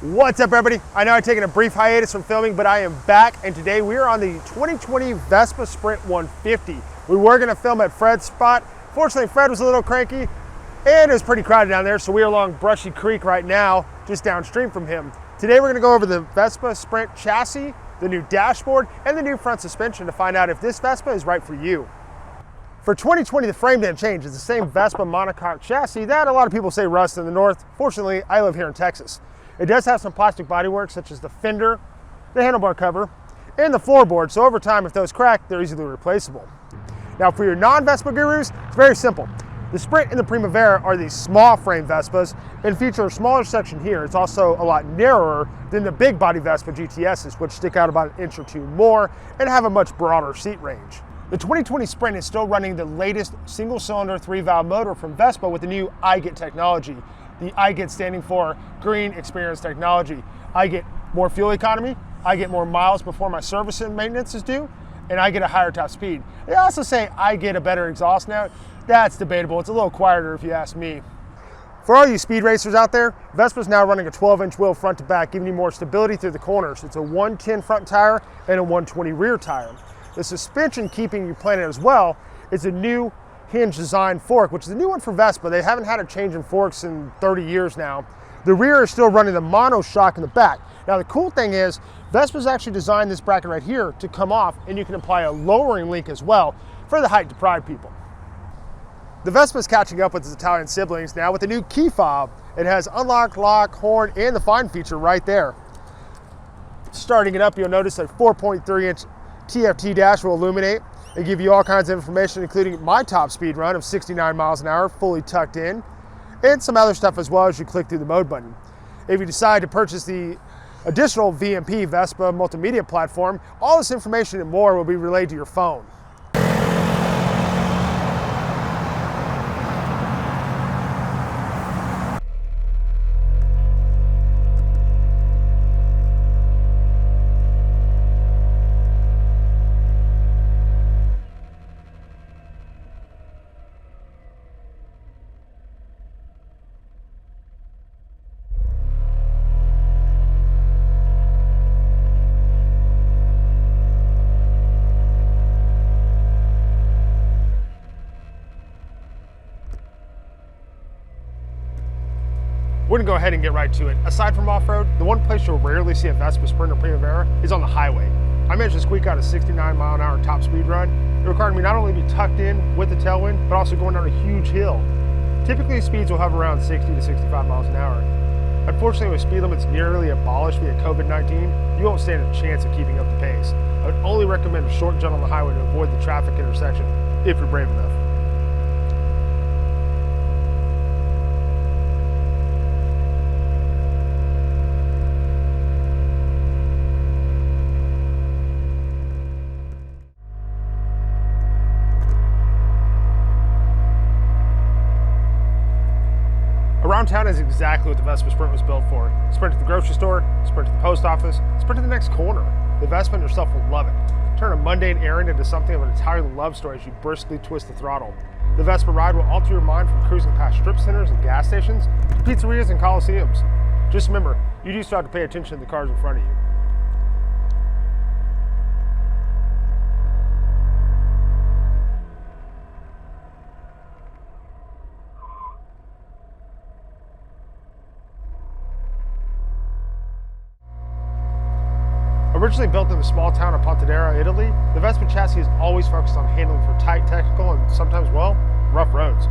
What's up, everybody? I know I've taken a brief hiatus from filming, but I am back, and today we are on the 2020 Vespa Sprint 150. We were going to film at Fred's spot. Fortunately, Fred was a little cranky, and it was pretty crowded down there, so we're along Brushy Creek right now, just downstream from him. Today we're going to go over the Vespa Sprint chassis, the new dashboard, and the new front suspension to find out if this Vespa is right for you. For 2020, the frame didn't change. It's the same Vespa monocoque chassis that a lot of people say rusts in the north. Fortunately, I live here in Texas. It does have some plastic bodywork, such as the fender, the handlebar cover, and the floorboard, so over time, if those crack, they're easily replaceable. Now, for your non-Vespa gurus, it's very simple. The Sprint and the Primavera are these small frame Vespas and feature a smaller section here. It's also a lot narrower than the big body Vespa GTSs, which stick out about an inch or two more and have a much broader seat range. The 2020 Sprint is still running the latest single-cylinder 3-valve motor from Vespa with the new iGet technology. The iGet standing for Green Experience Technology. I get more fuel economy, I get more miles before my service and maintenance is due, and I get a higher top speed. They also say I get a better exhaust now. That's debatable. It's a little quieter if you ask me. For all you speed racers out there, Vespa's now running a 12-inch wheel front to back, giving you more stability through the corners. It's a 110 front tire and a 120 rear tire. The suspension keeping you planet as well is a new hinge design fork, which is a new one for Vespa. They haven't had a change in forks in 30 years now. The rear is still running the mono shock in the back. Now the cool thing is, Vespa's actually designed this bracket right here to come off, and you can apply a lowering link as well for the height deprived people. The Vespa is catching up with its Italian siblings now with the new key fob. It has unlock, lock, horn, and the find feature right there. Starting it up, you'll notice a 4.3-inch TFT dash will illuminate and give you all kinds of information, including my top speed run of 69 miles an hour, fully tucked in, and some other stuff as well as you click through the mode button. If you decide to purchase the additional VMP Vespa multimedia platform, all this information and more will be relayed to your phone. We're gonna go ahead and get right to it. Aside from off-road, the one place you'll rarely see a Vespa Sprint or Primavera is on the highway. I managed to squeak out a 69-mile-an-hour top speed run. It required me not only to be tucked in with the tailwind, but also going down a huge hill. Typically, speeds will hover around 60 to 65 miles an hour. Unfortunately, with speed limits nearly abolished via COVID-19, you won't stand a chance of keeping up the pace. I would only recommend a short jump on the highway to avoid the traffic intersection, if you're brave enough. Around town is exactly what the Vespa Sprint was built for. Sprint to the grocery store, sprint to the post office, sprint to the next corner. The Vespa and yourself will love it. Turn a mundane errand into something of an entire love story as you briskly twist the throttle. The Vespa ride will alter your mind from cruising past strip centers and gas stations to pizzerias and coliseums. Just remember, you do still have to pay attention to the cars in front of you. Originally built in the small town of Pontedera, Italy, the Vespa chassis is always focused on handling for tight, technical, and sometimes, well, rough roads.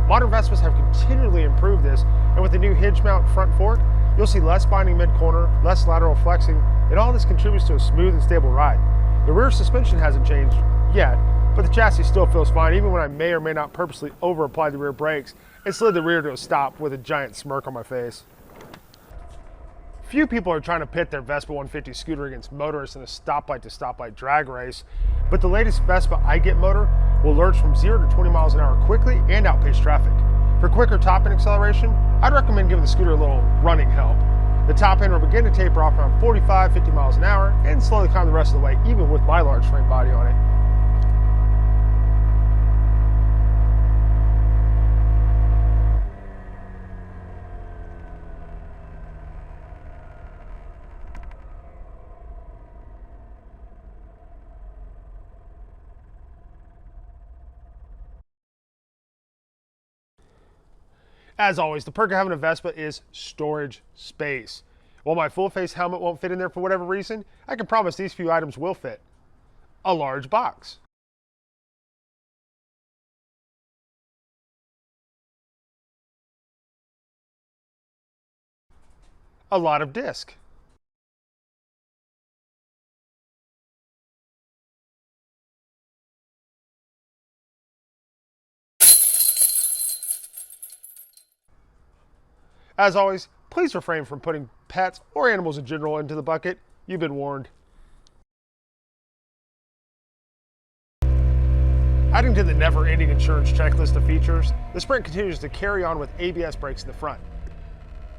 Modern Vespas have continually improved this, and with the new hinge mount front fork, you'll see less binding mid-corner, less lateral flexing, and all this contributes to a smooth and stable ride. The rear suspension hasn't changed yet, but the chassis still feels fine even when I may or may not purposely over-apply the rear brakes and slid the rear to a stop with a giant smirk on my face. Few people are trying to pit their Vespa 150 scooter against motorists in a stoplight-to-stoplight drag race, but the latest Vespa iGet motor will lurch from 0 to 20 miles an hour quickly and outpace traffic. For quicker top-end acceleration, I'd recommend giving the scooter a little running help. The top end will begin to taper off around 45-50 miles an hour and slowly climb the rest of the way, even with my large frame body on it. As always, the perk of having a Vespa is storage space. While my full face helmet won't fit in there for whatever reason, I can promise these few items will fit. A large box. A lot of disc. As always, please refrain from putting pets or animals in general into the bucket. You've been warned. Adding to the never-ending insurance checklist of features, the Sprint continues to carry on with ABS brakes in the front.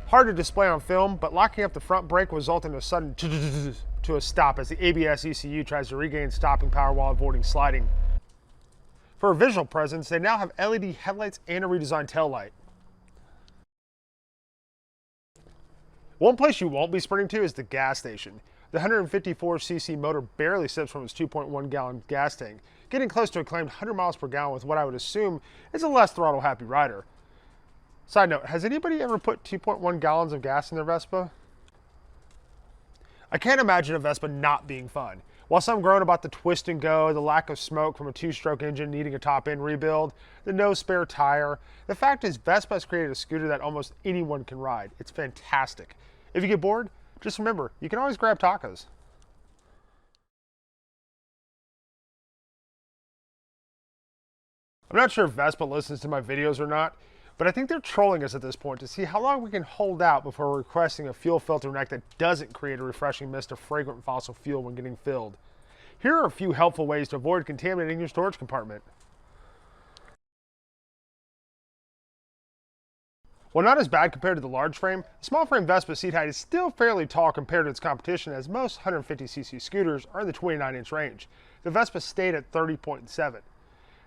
Hard to display on film, but locking up the front brake will result in a sudden to a stop as the ABS ECU tries to regain stopping power while avoiding sliding. For a visual presence, they now have LED headlights and a redesigned tail light. One place you won't be sprinting to is the gas station. The 154cc motor barely sips from its 2.1-gallon gas tank, getting close to a claimed 100 miles per gallon with what I would assume is a less throttle-happy rider. Side note, has anybody ever put 2.1 gallons of gas in their Vespa? I can't imagine a Vespa not being fun. While some groan about the twist and go, the lack of smoke from a two-stroke engine needing a top-end rebuild, the no spare tire, the fact is Vespa has created a scooter that almost anyone can ride. It's fantastic. If you get bored, just remember, you can always grab tacos. I'm not sure if Vespa listens to my videos or not, but I think they're trolling us at this point to see how long we can hold out before requesting a fuel filter neck that doesn't create a refreshing mist of fragrant fossil fuel when getting filled. Here are a few helpful ways to avoid contaminating your storage compartment. While not as bad compared to the large frame, the small frame Vespa seat height is still fairly tall compared to its competition, as most 150cc scooters are in the 29-inch range. The Vespa stayed at 30.7.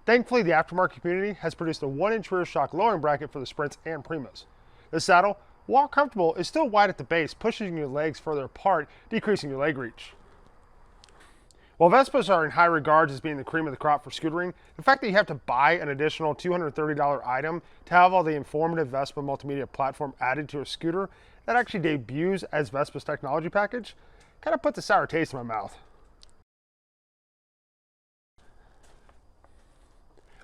Thankfully, the aftermarket community has produced a 1-inch rear shock lowering bracket for the Sprints and Primas. The saddle, while comfortable, is still wide at the base, pushing your legs further apart, decreasing your leg reach. While Vespas are in high regards as being the cream of the crop for scootering, the fact that you have to buy an additional $230 item to have all the informative Vespa multimedia platform added to a scooter that actually debuts as Vespa's technology package kind of puts a sour taste in my mouth.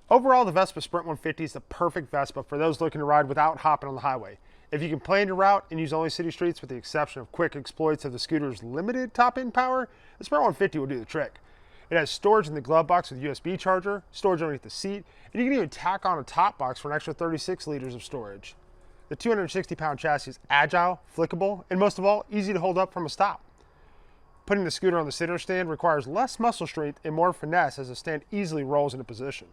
Overall, the Vespa Sprint 150 is the perfect Vespa for those looking to ride without hopping on the highway. If you can plan your route and use only city streets with the exception of quick exploits of the scooter's limited top-end power, the Sprint 150 will do the trick. It has storage in the glove box with USB charger, storage underneath the seat, and you can even tack on a top box for an extra 36 liters of storage. The 260-pound chassis is agile, flickable, and most of all, easy to hold up from a stop. Putting the scooter on the center stand requires less muscle strength and more finesse as the stand easily rolls into position.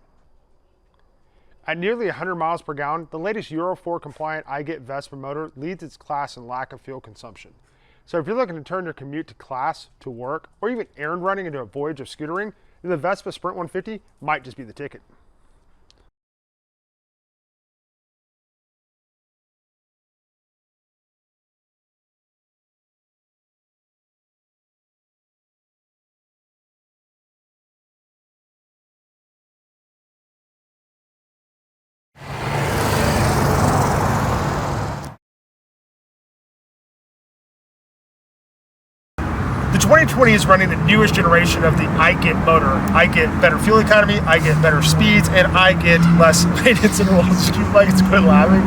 At nearly 100 miles per gallon, the latest Euro 4 compliant iGet Vespa motor leads its class in lack of fuel consumption. So if you're looking to turn your commute to class, to work, or even errand running into a voyage of scootering, then the Vespa Sprint 150 might just be the ticket. The 2020 is running the newest generation of the iGet motor. I get better fuel economy, I get better speeds, and I get less maintenance intervals. Like, it's quit laughing.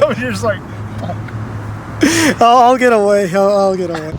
Like, you're just like, I'll get away. I'll get away.